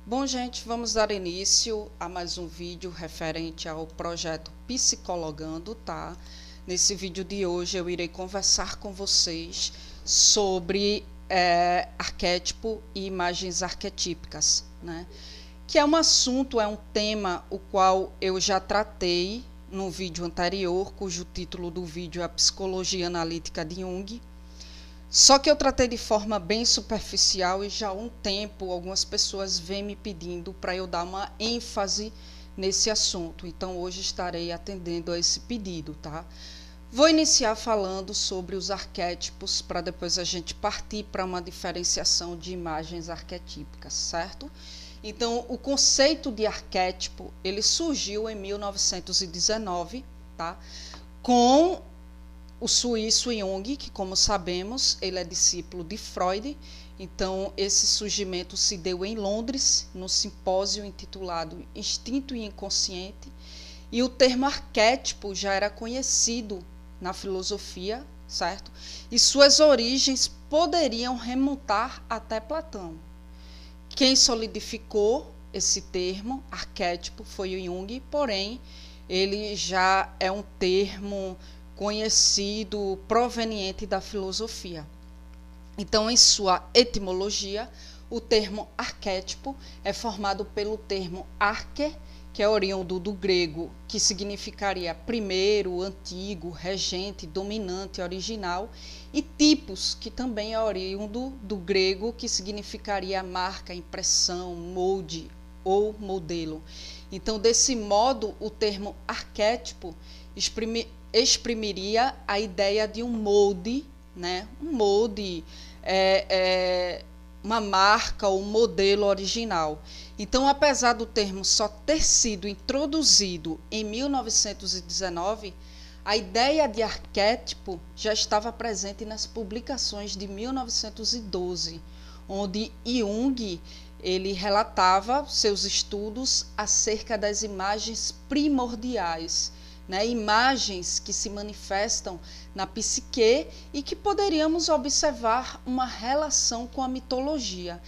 Bom, gente, vamos dar início a mais um vídeo referente ao projeto Psicologando, tá? Nesse vídeo de hoje eu irei conversar com vocês sobre arquétipo e imagens arquetípicas, né? Que é um assunto, é um tema o qual eu já tratei no vídeo anterior, cujo título do vídeo é a Psicologia Analítica de Jung. Só que eu tratei de forma bem superficial e já há um tempo algumas pessoas vêm me pedindo para eu dar uma ênfase nesse assunto. Então hoje estarei atendendo a esse pedido, tá? Vou iniciar falando sobre os arquétipos para depois a gente partir para uma diferenciação de imagens arquetípicas, certo? Então o conceito de arquétipo, ele surgiu em 1919, tá? Com o suíço Jung, que como sabemos, ele é discípulo de Freud. Então esse surgimento se deu em Londres, no simpósio intitulado Instinto e Inconsciente, e o termo arquétipo já era conhecido na filosofia, certo? E suas origens poderiam remontar até Platão. Quem solidificou esse termo, arquétipo, foi o Jung, porém ele já é um termo conhecido proveniente da filosofia. Então, em sua etimologia, o termo arquétipo é formado pelo termo arche, que é oriundo do grego, que significaria primeiro, antigo, regente, dominante, original, e tipos, que também é oriundo do grego, que significaria marca, impressão, molde ou modelo. Então, desse modo, o termo arquétipo exprimiria a ideia de um molde, né? Um molde uma marca ou um modelo original. Então, apesar do termo só ter sido introduzido em 1919, a ideia de arquétipo já estava presente nas publicações de 1912, onde Jung ele relatava seus estudos acerca das imagens primordiais, né, imagens que se manifestam na psique e que poderíamos observar uma relação com a mitologia.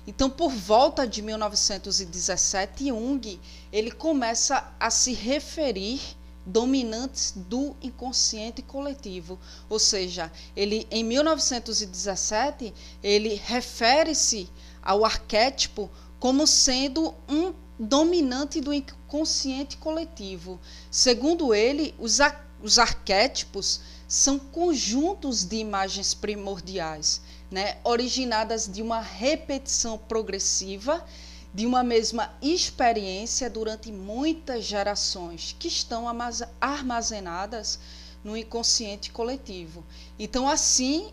Então, por volta de 1917, Jung ele começa a se referir dominantes do inconsciente coletivo, ou seja, ele em 1917 ele refere-se ao arquétipo como sendo um dominante do inconsciente coletivo. Segundo ele, os arquétipos são conjuntos de imagens primordiais, né, originadas de uma repetição progressiva de uma mesma experiência durante muitas gerações, que estão armazenadas no inconsciente coletivo. Então, assim,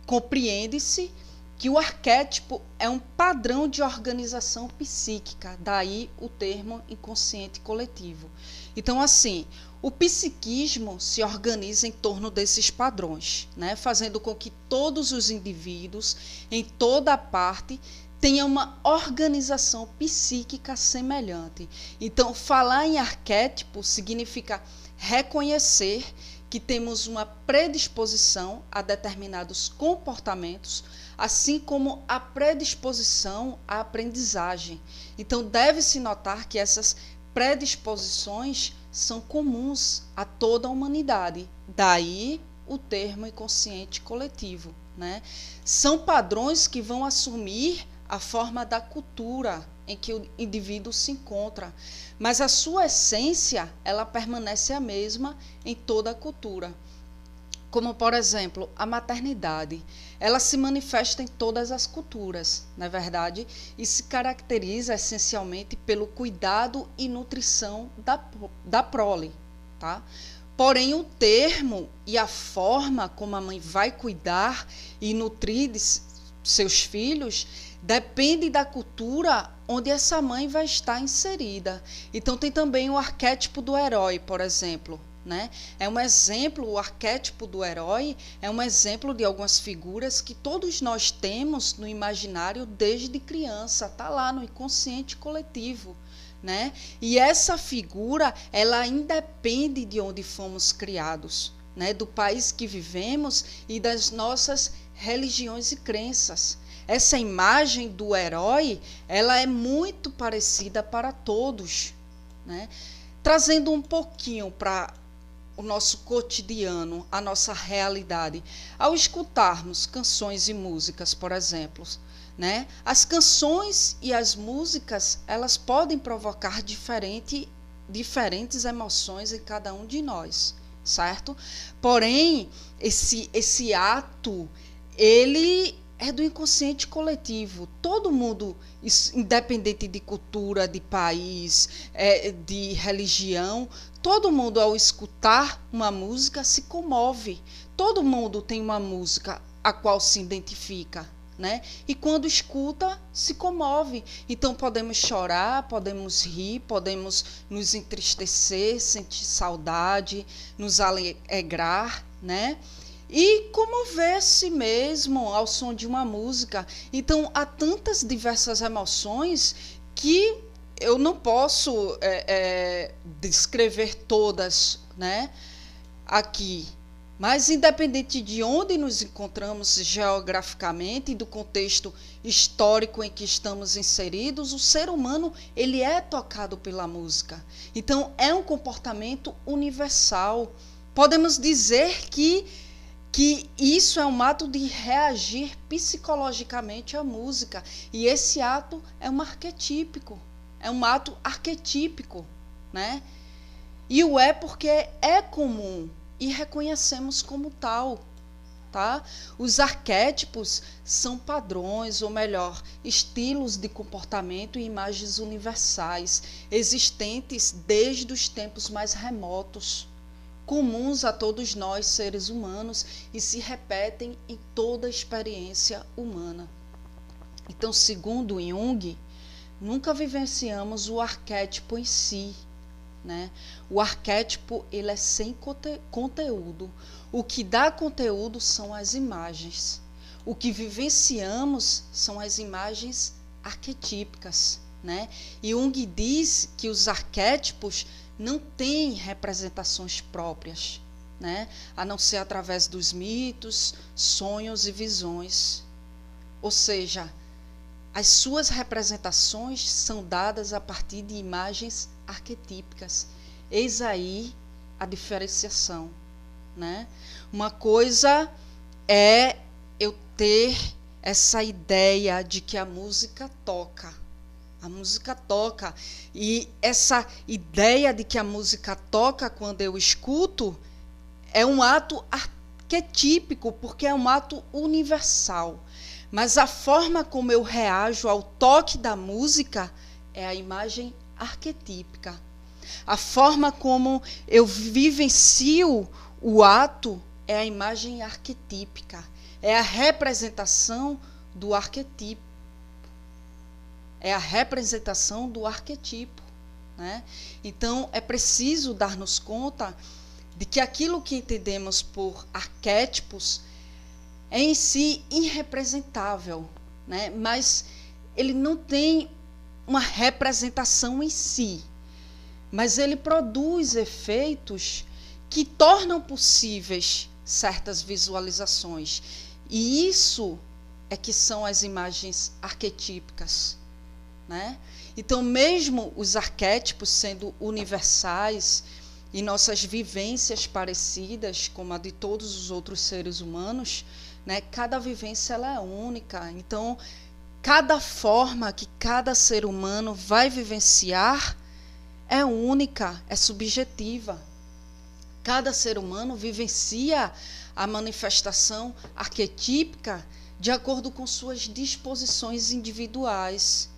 compreende-se que o arquétipo é um padrão de organização psíquica, daí o termo inconsciente coletivo. Então, assim, o psiquismo se organiza em torno desses padrões, né, fazendo com que todos os indivíduos, em toda parte, tenham uma organização psíquica semelhante. Então, falar em arquétipo significa reconhecer que temos uma predisposição a determinados comportamentos, assim como a predisposição à aprendizagem. Então, deve-se notar que essas predisposições são comuns a toda a humanidade. Daí o termo inconsciente coletivo, né? São padrões que vão assumir a forma da cultura em que o indivíduo se encontra, mas a sua essência, ela permanece a mesma em toda a cultura. Como, por exemplo, a maternidade. Ela se manifesta em todas as culturas, não é verdade? E se caracteriza essencialmente pelo cuidado e nutrição da prole, tá? Porém, o termo e a forma como a mãe vai cuidar e nutrir de seus filhos depende da cultura onde essa mãe vai estar inserida. Então, tem também o arquétipo do herói, por exemplo. Né? É um exemplo, o arquétipo do herói é um exemplo de algumas figuras que todos nós temos no imaginário desde criança, está lá no inconsciente coletivo. Né? E essa figura, ela independe de onde fomos criados, né? Do país que vivemos e das nossas religiões e crenças. essa imagem do herói, ela é muito parecida para todos, né? Trazendo um pouquinho para o nosso cotidiano, a nossa realidade. Ao escutarmos canções e músicas, por exemplo, né? As canções e as músicas, elas podem provocar diferentes emoções em cada um de nós, certo? Porém, esse ato, ele é do inconsciente coletivo. Todo mundo, independente de cultura, de país, de religião, todo mundo, ao escutar uma música, se comove. Todo mundo tem uma música a qual se identifica, né? E quando escuta, se comove. Então podemos chorar, podemos rir, podemos nos entristecer, sentir saudade, nos alegrar, né? E comover-se mesmo ao som de uma música. Então há tantas diversas emoções que eu não posso descrever todas, né, aqui. Mas, independente de onde nos encontramos geograficamente e do contexto histórico em que estamos inseridos, o ser humano, ele é tocado pela música. Então, é um comportamento universal. Podemos dizer que isso é um ato de reagir psicologicamente à música. E esse ato é um arquetípico. É um ato arquetípico, né? E o é porque é comum e reconhecemos como tal, tá? Os arquétipos são padrões, ou melhor, estilos de comportamento e imagens universais, existentes desde os tempos mais remotos, comuns a todos nós, seres humanos, e se repetem em toda a experiência humana. Então, segundo Jung, nunca vivenciamos o arquétipo em si, né? O arquétipo, ele é sem conteúdo. O que dá conteúdo são as imagens. O que vivenciamos são as imagens arquetípicas, né? E Jung diz que os arquétipos não têm representações próprias, né? A não ser através dos mitos, sonhos e visões. Ou seja, as suas representações são dadas a partir de imagens arquetípicas. Eis aí a diferenciação, né? Uma coisa é eu ter essa ideia de que a música toca. A música toca. E essa ideia de que a música toca quando eu escuto é um ato arquetípico, porque é um ato universal. Mas a forma como eu reajo ao toque da música é a imagem arquetípica. A forma como eu vivencio o ato é a imagem arquetípica. É a representação do arquetipo. É a representação do arquetipo, né? Então, é preciso dar-nos conta de que aquilo que entendemos por arquétipos é em si irrepresentável, né? Mas ele não tem uma representação em si, mas ele produz efeitos que tornam possíveis certas visualizações. E isso é que são as imagens arquetípicas, né? Então, mesmo os arquétipos sendo universais e nossas vivências parecidas, como a de todos os outros seres humanos, né? Cada vivência ela é única. Então, cada forma que cada ser humano vai vivenciar é única, é subjetiva. Cada ser humano vivencia a manifestação arquetípica de acordo com suas disposições individuais,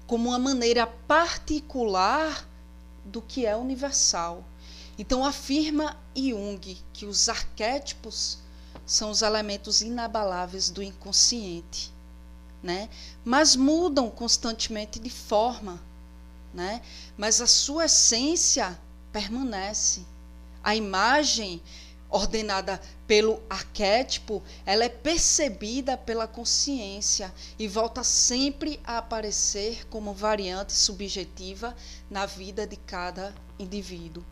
como uma maneira particular do que é universal. Então, afirma Jung que os arquétipos são os elementos inabaláveis do inconsciente, né? Mas mudam constantemente de forma, né? Mas a sua essência permanece. A imagem ordenada pelo arquétipo, ela é percebida pela consciência e volta sempre a aparecer como variante subjetiva na vida de cada indivíduo.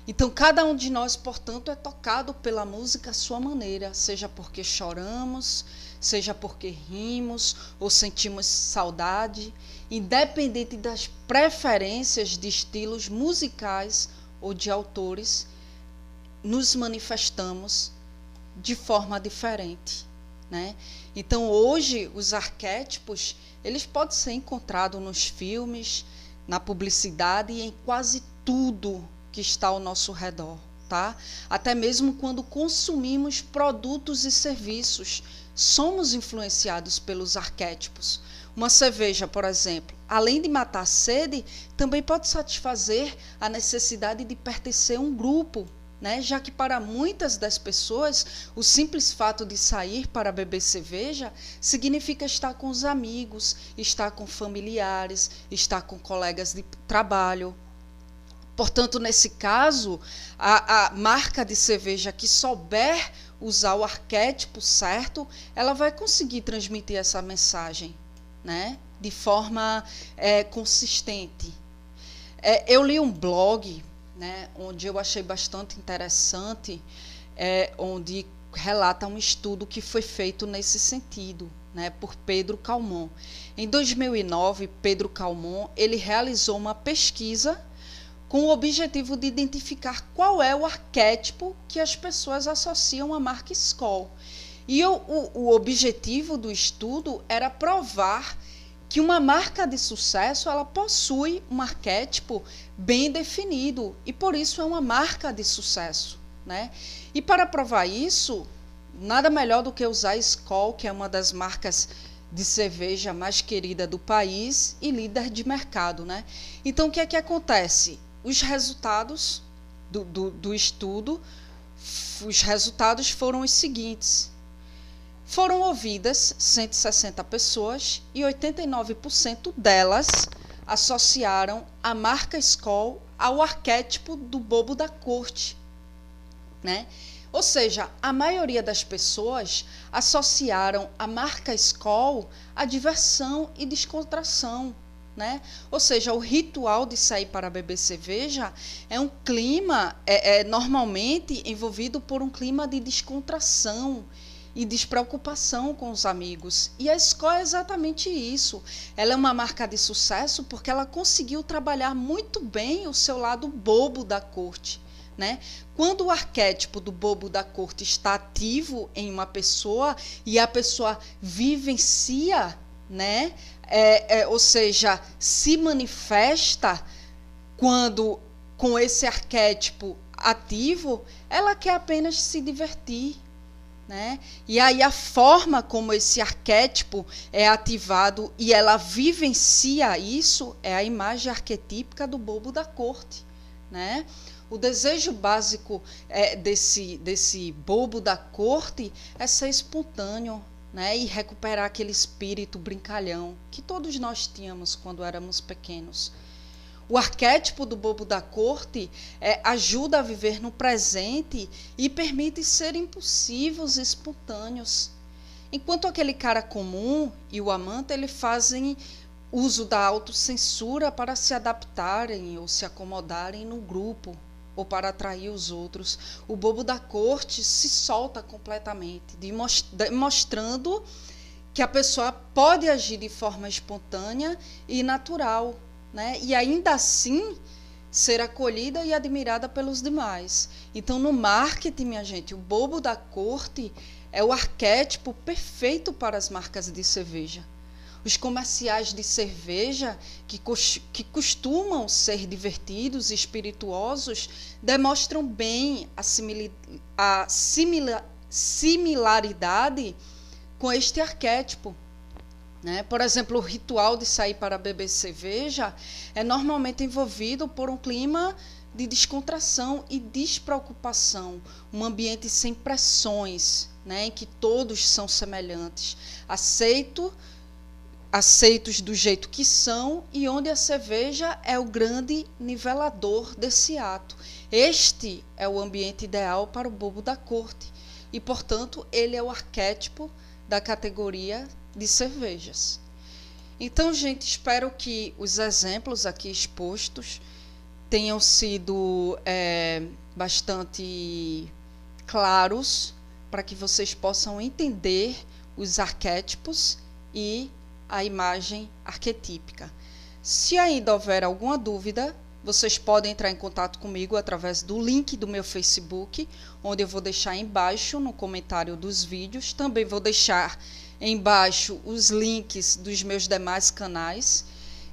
Então, cada um de nós, portanto, é tocado pela música à sua maneira, seja porque choramos, seja porque rimos ou sentimos saudade, independente das preferências de estilos musicais ou de autores, nos manifestamos de forma diferente, né? Então, hoje, os arquétipos, eles podem ser encontrados nos filmes, na publicidade e em quase tudo que está ao nosso redor, tá? Até mesmo quando consumimos produtos e serviços, somos influenciados pelos arquétipos. Uma cerveja, por exemplo, além de matar a sede, também pode satisfazer a necessidade de pertencer a um grupo, né? Já que para muitas das pessoas, o simples fato de sair para beber cerveja significa estar com os amigos, estar com familiares, estar com colegas de trabalho. Portanto, nesse caso, a marca de cerveja que souber usar o arquétipo certo, ela vai conseguir transmitir essa mensagem, né? De forma consistente. Eu li um blog, né, onde eu achei bastante interessante, onde relata um estudo que foi feito nesse sentido, né, por Pedro Calmon. Em 2009, Pedro Calmon ele realizou uma pesquisa com o objetivo de identificar qual é o arquétipo que as pessoas associam à marca Skol. E o objetivo do estudo era provar que uma marca de sucesso ela possui um arquétipo bem definido e por isso é uma marca de sucesso, né? E para provar isso, nada melhor do que usar a Skol, que é uma das marcas de cerveja mais querida do país e líder de mercado, né? Então, o que é que acontece? Os resultados do estudo, os resultados foram os seguintes. Foram ouvidas 160 pessoas e 89% delas associaram a marca Skol ao arquétipo do bobo da corte, né? Ou seja, a maioria das pessoas associaram a marca Skol à diversão e descontração, né? Ou seja, o ritual de sair para beber cerveja é um clima, normalmente envolvido por um clima de descontração e despreocupação com os amigos. E a Skol é exatamente isso. Ela é uma marca de sucesso porque ela conseguiu trabalhar muito bem o seu lado bobo da corte, né? Quando o arquétipo do bobo da corte está ativo em uma pessoa e a pessoa vivencia, né? Ou seja, se manifesta quando com esse arquétipo ativo, ela quer apenas se divertir, né? E aí a forma como esse arquétipo é ativado e ela vivencia isso é a imagem arquetípica do bobo da corte, né? O desejo básico desse bobo da corte é ser espontâneo, né? E recuperar aquele espírito brincalhão que todos nós tínhamos quando éramos pequenos. O arquétipo do bobo da corte ajuda a viver no presente e permite ser impulsivos e espontâneos. Enquanto aquele cara comum e o amante ele fazem uso da autocensura para se adaptarem ou se acomodarem no grupo ou para atrair os outros. O bobo da corte se solta completamente, mostrando que a pessoa pode agir de forma espontânea e natural, né? E ainda assim ser acolhida e admirada pelos demais. Então, no marketing, minha gente, o bobo da corte é o arquétipo perfeito para as marcas de cerveja. Os comerciais de cerveja, que costumam ser divertidos e espirituosos, demonstram bem a similaridade com este arquétipo, né? Por exemplo, o ritual de sair para beber cerveja é normalmente envolvido por um clima de descontração e despreocupação, um ambiente sem pressões, né? Em que todos são semelhantes, aceitos do jeito que são e onde a cerveja é o grande nivelador desse ato. Este é o ambiente ideal para o bobo da corte e, portanto, ele é o arquétipo da categoria de cervejas. Então, gente, espero que os exemplos aqui expostos tenham sido bastante claros para que vocês possam entender os arquétipos e a imagem arquetípica. Se ainda houver alguma dúvida, vocês podem entrar em contato comigo através do link do meu Facebook, onde eu vou deixar embaixo no comentário dos vídeos. Também vou deixar embaixo os links dos meus demais canais.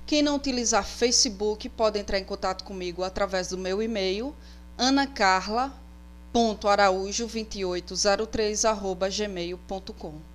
Quem não utilizar Facebook pode entrar em contato comigo através do meu e-mail, anacarla.araújo2803@gmail.com.